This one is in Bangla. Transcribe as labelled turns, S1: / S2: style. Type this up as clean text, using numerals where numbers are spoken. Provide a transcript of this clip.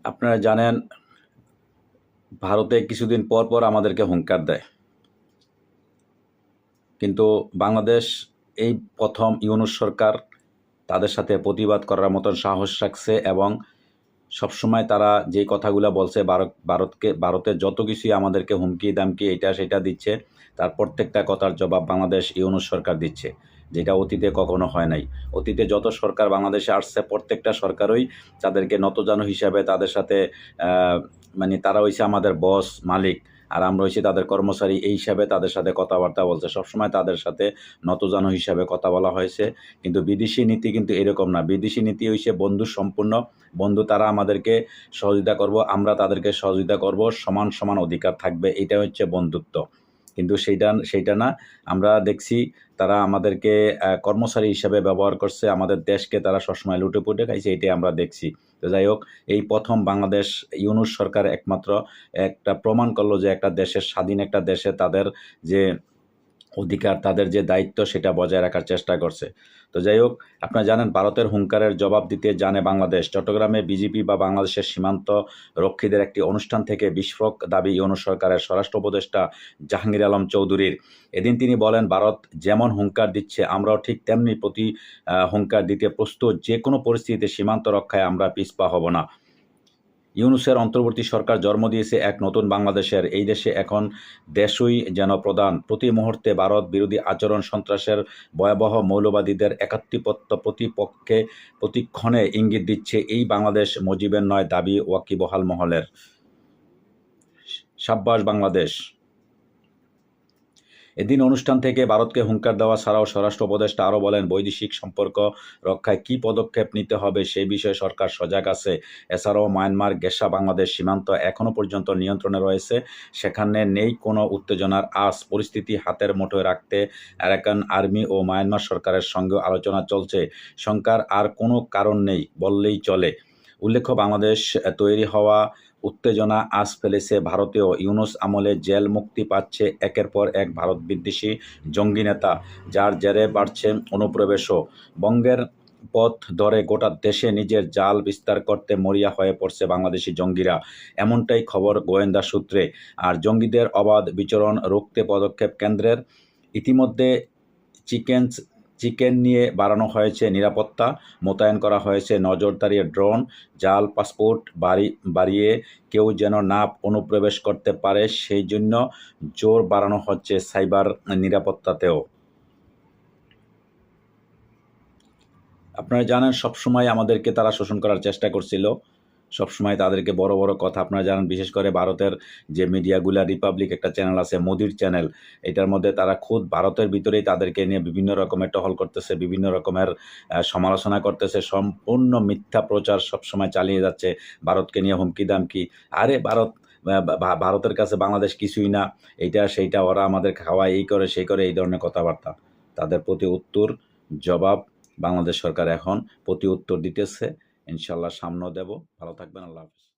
S1: আপনারা জানেন ভারতে কিছুদিন পর পর আমাদেরকে হুঙ্কার দেয়, কিন্তু বাংলাদেশ এই প্রথম ইউনূস সরকার তাদের সাথে প্রতিবাদ করার মতন সাহস রাখছে এবং সবসময় তারা যে কথাগুলো বলছে ভারতের যত কিছুই আমাদেরকে হুমকি দামকি এটা সেটা দিচ্ছে, তার প্রত্যেকটা কথার জবাব বাংলাদেশ ইউনূস সরকার দিচ্ছে, যেটা অতীতে কখনো হয় নাই। অতীতে যত সরকার বাংলাদেশে আসছে প্রত্যেকটা সরকারই তাদেরকে নতজানু হিসাবে তাদের সাথে মানে তারা হইছে আমাদের বস মালিক, আর আমরা হইছি তাদের কর্মচারী, এই হিসাবে তাদের সাথে কথাবার্তা বলছে, সবসময় তাদের সাথে নতজানু হিসাবে কথা বলা হয়েছে। কিন্তু বিদেশি নীতি কিন্তু এরকম না। বিদেশি নীতি হইছে বন্ধু সম্পূর্ণ, বন্ধু তারা আমাদেরকে সহযোগিতা করব, আমরা তাদেরকে সহযোগিতা করব, সমান সমান অধিকার থাকবে, এটা হচ্ছে বন্ধুত্ব। কিন্তু সেইটা না, আমরা দেখছি তারা আমাদেরকে কর্মচারী হিসাবে ব্যবহার করছে, আমাদের দেশকে তারা সবসময় লুটেপুটে খাইছে, এটাই আমরা দেখছি। তো যাই হোক, এই প্রথম বাংলাদেশ ইউনূস সরকার একমাত্র একটা প্রমাণ করলো যে একটা দেশের স্বাধীন একটা দেশে তাদের যে অধিকার, তাদের যে দায়িত্ব সেটা বজায় রাখার চেষ্টা করছে। তো যাই হোক, আপনারা জানেন ভারতের হুঙ্কারের জবাব দিতে জানে বাংলাদেশ। চট্টগ্রামে বিজিবি বা বাংলাদেশের সীমান্ত রক্ষীদের একটি অনুষ্ঠান থেকে বিস্ফোরক দাবি ইউনূস সরকারের স্বরাষ্ট্র উপদেষ্টা জাহাঙ্গীর আলম চৌধুরীর। এদিন তিনি বলেন, ভারত যেমন হুঙ্কার দিচ্ছে আমরাও ঠিক তেমনি হুঙ্কার দিতে প্রস্তুত, যে কোনো পরিস্থিতিতে সীমান্ত রক্ষায় আমরা পিছপা হব না। ইউনূসের অন্তর্বর্তী সরকার জন্ম দিয়েছে এক নতুন বাংলাদেশের। এই দেশে এখন দেশই যেন প্রধান। প্রতি মুহূর্তে ভারত বিরোধী আচরণ, সন্ত্রাসের ভয়াবহ মৌলবাদীদের একাত্মীপত্য প্রতিক্ষণে ইঙ্গিত দিচ্ছে এই বাংলাদেশ মুজিবের নয়, দাবি ওয়াকিবহাল মহলের। সাব্বাস বাংলাদেশ। এদিন অনুষ্ঠান থেকে ভারতকে হুঙ্কার দেওয়া ছাড়াও স্বরাষ্ট্র উপদেষ্টা আরও বলেন, বৈদেশিক সম্পর্ক রক্ষায় কী পদক্ষেপ নিতে হবে সেই বিষয়ে সরকার সজাগ আছে। এছাড়াও মায়ানমার গেসা বাংলাদেশ সীমান্ত এখনও পর্যন্ত নিয়ন্ত্রণে রয়েছে, সেখানে নেই কোনো উত্তেজনার আঁচ। পরিস্থিতি হাতের মুঠোয় রাখতে আরাকান আর্মি ও মায়ানমার সরকারের সঙ্গে আলোচনা চলছে। শঙ্কার আর কোনো কারণ নেই বললেই চলে। উল্লেখ্য, বাংলাদেশ তৈরি হওয়া উত্তেজনা আঁচ ফেলেছে ভারতেও। ইউনূস আমলে জেল মুক্তি পাচ্ছে একের পর এক ভারত বিদ্বেষী জঙ্গি নেতা, যার জেরে বাড়ছে অনুপ্রবেশও। বঙ্গের পথ ধরে গোটা দেশে নিজের জাল বিস্তার করতে মরিয়া হয়ে পড়ছে বাংলাদেশি জঙ্গিরা, এমনটাই খবর গোয়েন্দা সূত্রে। আর জঙ্গিদের অবাধ বিচরণ রুখতে পদক্ষেপ কেন্দ্রের। ইতিমধ্যে চিকেন নিয়ে বাড়ানো হয়েছে নিরাপত্তা, মোতায়েন করা হয়েছে নজরদারি ড্রোন, জাল পাসপোর্ট বাড়িয়ে কেউ যেন না অনুপ্রবেশ করতে পারে সেই জন্য জোর বাড়ানো হচ্ছে সাইবার নিরাপত্তাতেও। আপনারা জানেন সবসময় আমাদেরকে তারা শোষণ করার চেষ্টা করছিল, সবসময় তাদেরকে বড় বড় কথা। আপনারা জানেন বিশেষ করে ভারতের যে মিডিয়াগুলা, রিপাবলিক একটা চ্যানেল আছে, মোদির চ্যানেল, এটার মধ্যে তারা খুদ ভারতের ভিতরেই তাদেরকে নিয়ে বিভিন্ন রকমের টহল করতেছে, বিভিন্ন রকমের সমালোচনা করতেছে, সম্পূর্ণ মিথ্যা প্রচার সবসময় চালিয়ে যাচ্ছে ভারতকে নিয়ে হুমকি দামকি। আরে ভারতের কাছে বাংলাদেশ কিছুই না, এইটা সেইটা, ওরা আমাদের খাওয়ায়, এই করে সেই করে, এই ধরনের কথাবার্তা। তাদের প্রতি জবাব বাংলাদেশ সরকার এখন প্রতি উত্তর দিতেছে। ইনশাল্লাহ সামনেও দেব। ভালো থাকবেন। আল্লাহ হাফেজ।